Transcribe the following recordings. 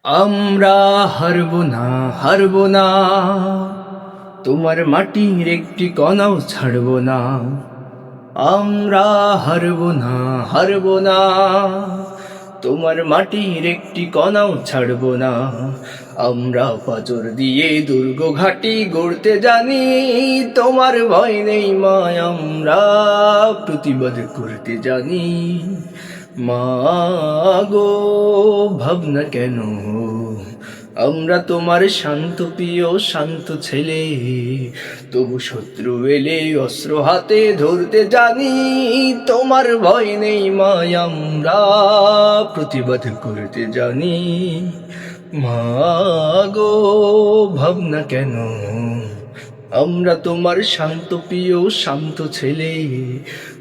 আমরা হারব না, হারব না, তোমার মাটির একটি কণাও ছাড়ব না। আমরা হারব না, হারব না, তোমার মাটির একটি কণাও ছাড়ব না। আমরা পাথর দিয়ে দুর্গ ঘাটি গড়তে জানি, তোমার ভয় নেই মা, আমরা প্রতিবাদ করতে জানি। মা গো, ভাবনা কেন, আমরা তোমার শান্ত প্রিয় শান্ত ছেলে, তবু শত্রু এলে অস্ত্র হাতে ধরতে জানি, তোমার ভয় নেই মা, আমরা প্রতিবাদ করতে জানি। মা গো, ভাবনা কেন, আমরা তোমার শান্ত প্রিয় শান্ত ছেলে,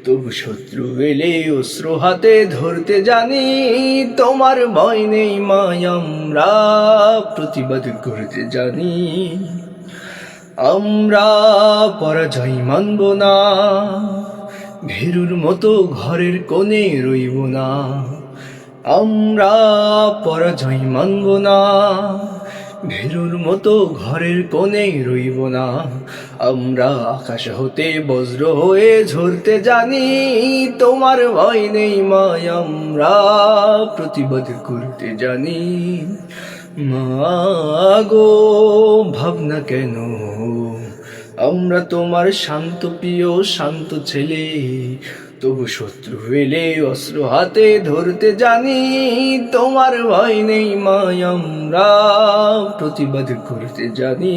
তবু শত্রু এলে অস্ত্র হাতে ধরতে জানি, তোমার ভয় নেই মা, আমরা প্রতিবাদ করতে জানি। আমরা পরাজয় মানব না, ভীরুর মতো ঘরের কোণে রইব না। আমরা পরাজয় মানব না, ভীরুর মতো ঘরের কোণে রইব না। আমরা আকাশ হতে বজ্র হয়ে ঝরতে জানি, তোমার ভয় নেই মা, আমরা প্রতিবাদ করতে জানি। মা গো, ভাবনা কেন, আমরা তোমার শান্ত প্রিয় শান্ত ছেলে, তবু শত্রু এলে অস্ত্র হাতে ধরতে জানি, তোমার ভয় নেই মা, আমরা প্রতিবাদ করতে জানি।